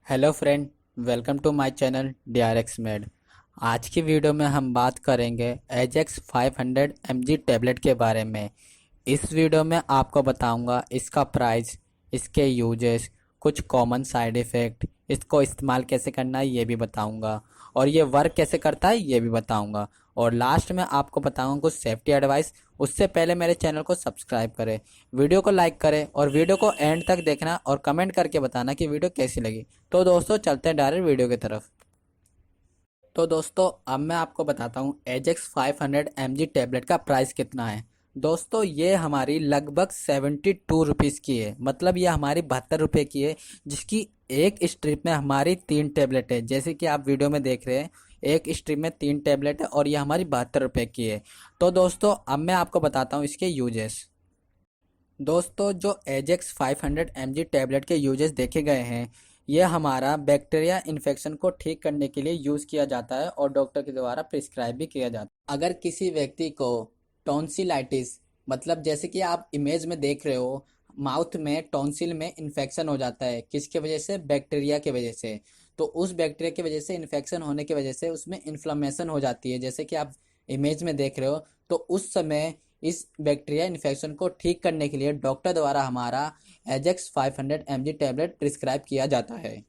Hello friend, welcome to my channel DRX med. आज की video में हम बात करेंगे एजेक्स 500 mg टैबलेट के बारे में। इस वीडियो में आपको बताऊंगा इसका प्राइस, इसके यूजेस, कुछ कॉमन साइड इफ़ेक्ट, इसको इस्तेमाल कैसे करना है ये भी बताऊंगा, और ये वर्क कैसे करता है ये भी बताऊंगा, और लास्ट में आपको बताऊंगा कुछ सेफ्टी एडवाइस। उससे पहले मेरे चैनल को सब्सक्राइब करें, वीडियो को लाइक करें और वीडियो को एंड तक देखना और कमेंट करके बताना कि वीडियो कैसी लगी। तो दोस्तों चलते हैं डायरेक्ट वीडियो की तरफ। तो दोस्तों अब मैं आपको बताता हूँ एजेक्स 500 mg टैबलेट का प्राइस कितना है। दोस्तों ये हमारी लगभग 72 रुपीज़ की है, मतलब ये हमारी 72 रुपये की है, जिसकी एक स्ट्रिप में हमारी 3 टैबलेट है। जैसे कि आप वीडियो में देख रहे हैं, एक स्ट्रिप में 3 टैबलेट है और ये हमारी 72 रुपये की है। तो दोस्तों अब मैं आपको बताता हूँ इसके यूजेस। दोस्तों जो एजेक्स 500 mg टैबलेट के यूजेस देखे गए हैं, ये हमारा बैक्टीरिया इन्फेक्शन को ठीक करने के लिए यूज़ किया जाता है और डॉक्टर के द्वारा प्रिस्क्राइब भी किया जाता है। अगर किसी व्यक्ति को टॉन्सिलाइटिस, मतलब जैसे कि आप इमेज में देख रहे हो, माउथ में टॉन्सिल में इन्फेक्शन हो जाता है, किसके वजह से? बैक्टीरिया के वजह से। तो उस बैक्टीरिया की वजह से, इन्फेक्शन होने की वजह से उसमें इन्फ्लेमेशन हो जाती है, जैसे कि आप इमेज में देख रहे हो। तो उस समय इस बैक्टीरिया इन्फेक्शन को ठीक करने के लिए डॉक्टर द्वारा हमारा एजेक्स 500 mg टैबलेट प्रिस्क्राइब किया जाता है।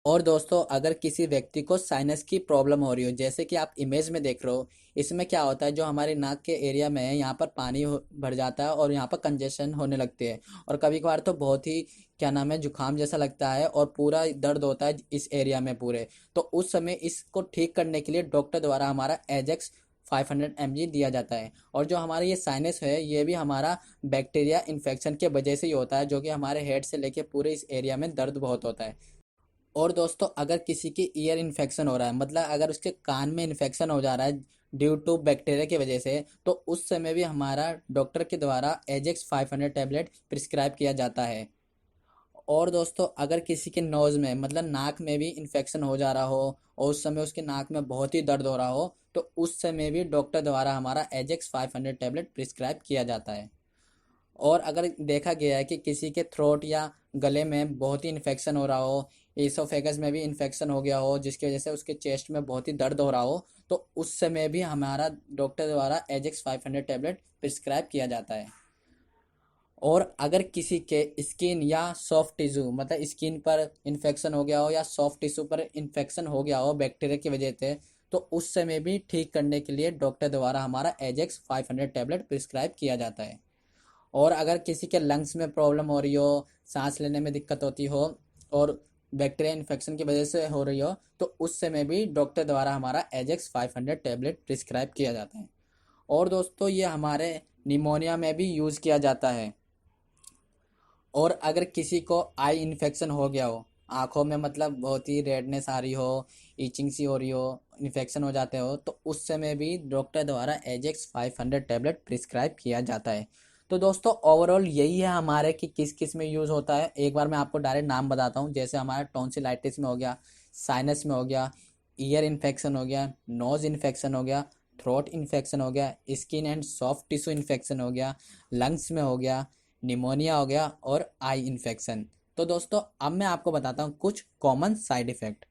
और दोस्तों अगर किसी व्यक्ति को साइनस की प्रॉब्लम हो रही हो, जैसे कि आप इमेज में देख रहे हो, इसमें क्या होता है, जो हमारे नाक के एरिया में है यहाँ पर पानी भर जाता है और यहाँ पर कंजेशन होने लगती है, और कभी कभार तो बहुत ही क्या नाम है, जुकाम जैसा लगता है और पूरा दर्द होता है इस एरिया में पूरे। तो उस समय इसको ठीक करने के लिए डॉक्टर द्वारा हमारा एजेक्स 500 mg दिया जाता है। और जो हमारा ये साइनस है, ये भी हमारा बैक्टीरिया इन्फेक्शन के वजह से ही होता है, जो कि हमारे हेड से लेके पूरे इस एरिया में दर्द बहुत होता है। और दोस्तों अगर किसी की ईयर इन्फेक्शन हो रहा है, मतलब अगर उसके कान में इन्फेक्शन हो जा रहा है ड्यू टू बैक्टीरिया की वजह से, तो उस समय भी हमारा डॉक्टर के द्वारा एजेक्स 500 टैबलेट प्रिस्क्राइब किया जाता है। और दोस्तों अगर किसी के नोज़ में, मतलब नाक में भी इन्फेक्शन हो जा रहा हो और उस समय उसके नाक में बहुत ही दर्द हो रहा हो, तो उस समय भी डॉक्टर द्वारा हमारा एजेक्स 500 टैबलेट प्रिस्क्राइब किया जाता है। और अगर देखा गया है कि किसी के थ्रोट या गले में बहुत ही इन्फेक्शन हो रहा हो, एसोफेगस में भी इन्फेक्शन हो गया हो, जिसकी वजह से उसके चेस्ट में बहुत ही दर्द हो रहा हो, तो उस समय भी हमारा डॉक्टर द्वारा एजेक्स 500 टैबलेट प्रिस्क्राइब किया जाता है। और अगर किसी के स्किन या सॉफ्ट टिश्यू, मतलब स्किन पर इन्फेक्शन हो गया हो या सॉफ्ट टिश्यू पर इन्फेक्शन हो गया हो बैक्टीरिया की वजह से, तो उस समय भी ठीक करने के लिए डॉक्टर द्वारा हमारा एजेक्स 500 टैबलेट प्रिस्क्राइब किया जाता है। और अगर किसी के लंग्स में प्रॉब्लम हो रही हो, सांस लेने में दिक्कत होती हो और बैक्टीरिया इन्फेक्शन की वजह से हो रही हो, तो उस समय भी डॉक्टर द्वारा हमारा एजेक्स 500 टैबलेट प्रिस्क्राइब किया जाता है। और दोस्तों ये हमारे निमोनिया में भी यूज़ किया जाता है। और अगर किसी को आई इन्फेक्शन हो गया हो, आंखों में मतलब बहुत ही रेडनेस आ रही हो, इचिंग सी हो रही हो, इन्फेक्शन हो जाते हो, तो उस समय भी डॉक्टर द्वारा एजेक्स 500 टैबलेट प्रिस्क्राइब किया जाता है। तो दोस्तों ओवरऑल यही है हमारे कि किस किस में यूज़ होता है। एक बार मैं आपको डायरेक्ट नाम बताता हूँ, जैसे हमारा टॉन्सिलाइटिस में हो गया, साइनस में हो गया, ईयर इन्फेक्शन हो गया, नोज इन्फेक्शन हो गया, थ्रोट इन्फेक्शन हो गया, skin and soft tissue infection हो गया, लंग्स में हो गया, निमोनिया हो गया और आई इन्फेक्शन। तो दोस्तों अब मैं आपको बताता हूँ कुछ कॉमन साइड इफ़ेक्ट।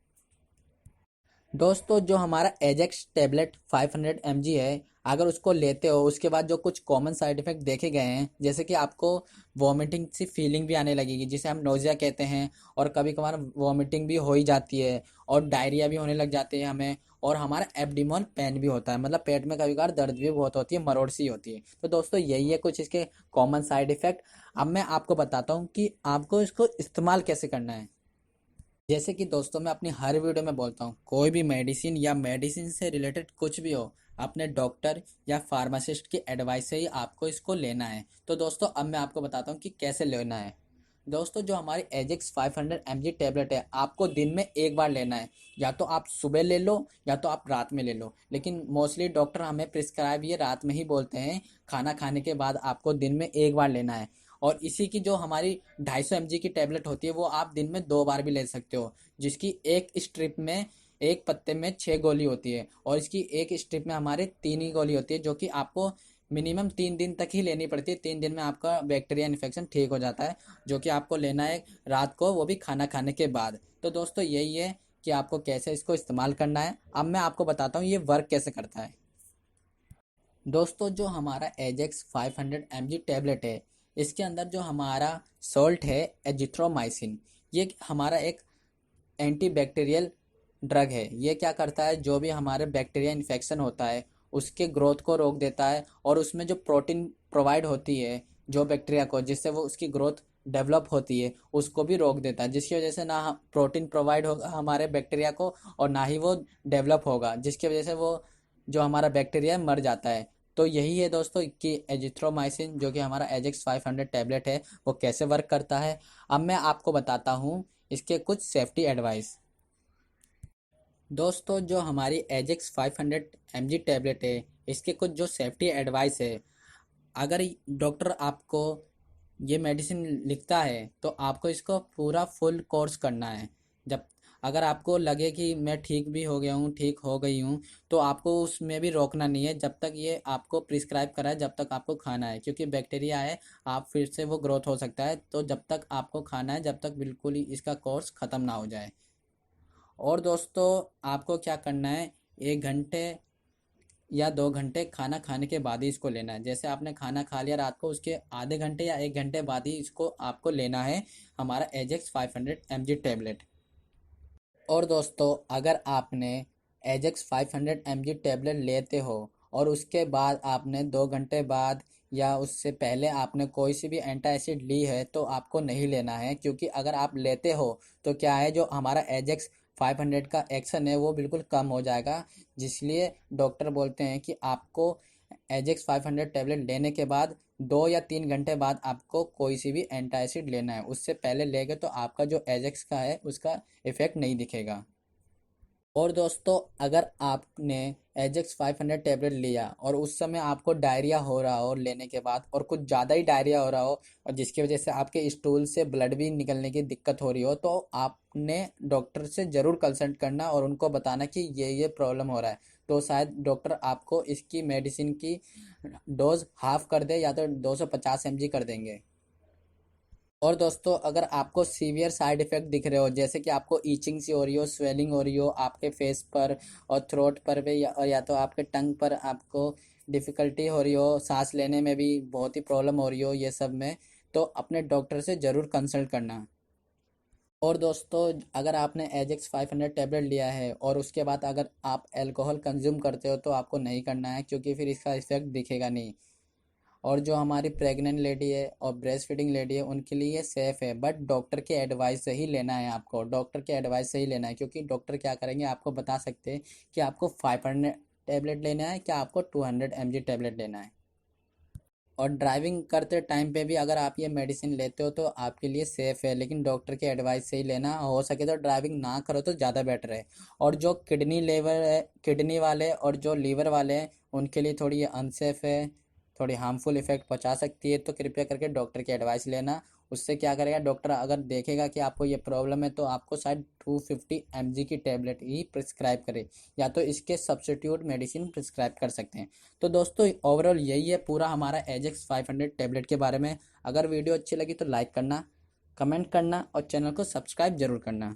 दोस्तों जो हमारा एजेक्स टैबलेट 500 mg है, अगर उसको लेते हो उसके बाद जो कुछ कॉमन साइड इफ़ेक्ट देखे गए हैं, जैसे कि आपको वॉमिटिंग सी फीलिंग भी आने लगेगी, जिसे हम नोज़िया कहते हैं, और कभी कभार वॉमिटिंग भी हो ही जाती है और डायरिया भी होने लग जाती है हमें, और हमारा एब्डोमेन पेन भी होता है, मतलब पेट में कभी कभार दर्द भी बहुत होती है, मरोड़ सी होती है। तो दोस्तों यही है कुछ इसके कॉमन साइड इफ़ेक्ट। अब मैं आपको बताता हूँ कि आपको इसको इस्तेमाल कैसे करना है। जैसे कि दोस्तों मैं अपनी हर वीडियो में बोलता हूँ, कोई भी मेडिसिन या मेडिसिन से रिलेटेड कुछ भी हो, अपने डॉक्टर या फार्मासिस्ट की एडवाइस से ही आपको इसको लेना है। तो दोस्तों अब मैं आपको बताता हूँ कि कैसे लेना है। दोस्तों जो हमारी एजेक्स 500 mg टैबलेट है, आपको दिन में एक बार लेना है। या तो आप सुबह ले लो या तो आप रात में ले लो, लेकिन मोस्टली डॉक्टर हमें प्रिस्क्राइब ये रात में ही बोलते हैं, खाना खाने के बाद आपको दिन में एक बार लेना है। और इसी की जो हमारी 250 mg की टैबलेट होती है वो आप दिन में 2 बार भी ले सकते हो, जिसकी एक स्ट्रिप में, एक पत्ते में 6 गोली होती है और इसकी एक स्ट्रिप में हमारे 3 ही गोली होती है, जो कि आपको मिनिमम 3 दिन तक ही लेनी पड़ती है। 3 दिन में आपका बैक्टीरिया इन्फेक्शन ठीक हो जाता है, जो कि आपको लेना है रात को, वो भी खाना खाने के बाद। तो दोस्तों यही है कि आपको कैसे इसको इस्तेमाल करना है। अब मैं आपको बताता हूँ ये वर्क कैसे करता है। दोस्तों जो हमारा एजेक्स 500 mg टैबलेट है, इसके अंदर जो हमारा सॉल्ट है एजिथ्रोमाइसिन, ये हमारा एक एंटीबैक्टीरियल ड्रग है। ये क्या करता है, जो भी हमारे बैक्टीरिया इन्फेक्शन होता है उसके ग्रोथ को रोक देता है, और उसमें जो प्रोटीन प्रोवाइड होती है जो बैक्टीरिया को, जिससे वो उसकी ग्रोथ डेवलप होती है, उसको भी रोक देता है, जिसकी वजह से ना प्रोटीन प्रोवाइड होगा हमारे बैक्टीरिया को और ना ही वो डेवलप होगा, जिसकी वजह से वो जो हमारा बैक्टीरिया है मर जाता है। तो यही है दोस्तों कि एजिथ्रोमाइसिन जो कि हमारा एजेक्स 500 टैबलेट है वो कैसे वर्क करता है। अब मैं आपको बताता हूँ इसके कुछ सेफ्टी एडवाइस। दोस्तों जो हमारी एजेक्स 500 mg टैबलेट है, इसके कुछ जो सेफ्टी एडवाइस है। अगर डॉक्टर आपको ये मेडिसिन लिखता है तो आपको इसको पूरा फुल कोर्स करना है। जब अगर आपको लगे कि मैं ठीक भी हो गया हूँ, ठीक हो गई हूँ, तो आपको उसमें भी रोकना नहीं है जब तक ये आपको प्रिस्क्राइब करा है, जब तक आपको खाना है, क्योंकि बैक्टीरिया है, आप फिर से वो ग्रोथ हो सकता है। तो जब तक आपको खाना है, जब तक बिल्कुल ही इसका कोर्स ख़त्म ना हो जाए। और दोस्तों आपको क्या करना है, 1 घंटे या 2 घंटे खाना खाने के बाद ही इसको लेना है। जैसे आपने खाना खा लिया रात को, उसके आधे घंटे या 1 घंटे बाद ही इसको आपको लेना है हमारा एजेक्स 500 mg टैबलेट। और दोस्तों अगर आपने एजेक्स 500 mg टैबलेट लेते हो और उसके बाद आपने 2 घंटे बाद या उससे पहले आपने कोई सी भी एंटासिड ली है तो आपको नहीं लेना है, क्योंकि अगर आप लेते हो तो क्या है, जो हमारा एजेक्स 500 का एक्शन है वो बिल्कुल कम हो जाएगा। जिसलिए डॉक्टर बोलते हैं कि आपको एजेक्स 500 टैबलेट लेने के बाद 2 या 3 घंटे बाद आपको कोई सी भी एंटासिड लेना है। उससे पहले लेंगे तो आपका जो एजेक्स का है उसका इफेक्ट नहीं दिखेगा। और दोस्तों अगर आपने एजेक्स 500 टैबलेट लिया और उस समय आपको डायरिया हो रहा हो लेने के बाद, और कुछ ज़्यादा ही डायरिया हो रहा हो, और जिसकी वजह से आपके स्टूल से ब्लड भी निकलने की दिक्कत हो रही हो, तो आपने डॉक्टर से ज़रूर कंसल्ट करना और उनको बताना कि ये प्रॉब्लम हो रहा है। तो शायद डॉक्टर आपको इसकी मेडिसिन की डोज हाफ कर दे, या तो 250 mg कर देंगे। और दोस्तों अगर आपको सीवियर साइड इफेक्ट दिख रहे हो, जैसे कि आपको ईचिंग सी हो रही हो, स्वेलिंग हो रही हो आपके फेस पर और थ्रोट पर भी, या तो आपके टंग पर आपको डिफ़िकल्टी हो रही हो, सांस लेने में भी बहुत ही प्रॉब्लम हो रही हो, ये सब में, तो अपने डॉक्टर से ज़रूर कंसल्ट करना। और दोस्तों अगर आपने एजेक्स 500 टैबलेट लिया है और उसके बाद अगर आप अल्कोहल कंज्यूम करते हो तो आपको नहीं करना है, क्योंकि फिर इसका इफेक्ट दिखेगा नहीं। और जो हमारी प्रेग्नेंट लेडी है और ब्रेस्ट फीडिंग लेडी है उनके लिए ये सेफ़ है, बट डॉक्टर के एडवाइस से ही लेना है आपको, डॉक्टर के एडवाइस से ही लेना है, क्योंकि डॉक्टर क्या करेंगे आपको बता सकते हैं कि आपको 500 टैबलेट लेना है क्या आपको 200 mg टैबलेट लेना है। और ड्राइविंग करते टाइम पे भी अगर आप ये मेडिसिन लेते हो तो आपके लिए सेफ़ है, लेकिन डॉक्टर के एडवाइस से ही लेना, हो सके तो ड्राइविंग ना करो तो ज़्यादा बेटर है। और जो किडनी लेवर है, किडनी वाले और जो लीवर वाले हैं उनके लिए थोड़ी ये अनसेफ है, थोड़ी हार्मफुल इफेक्ट पहुंचा सकती है, तो कृपया करके डॉक्टर की एडवाइस लेना। उससे क्या करेगा, डॉक्टर अगर देखेगा कि आपको ये प्रॉब्लम है तो आपको शायद 250 mg की टेबलेट ही प्रिस्क्राइब करे, या तो इसके सब्स्टिट्यूट मेडिसिन प्रिस्क्राइब कर सकते हैं। तो दोस्तों ओवरऑल यही है पूरा हमारा एजेक्स 500 टैबलेट के बारे में। अगर वीडियो अच्छी लगी तो लाइक करना, कमेंट करना और चैनल को सब्सक्राइब जरूर करना।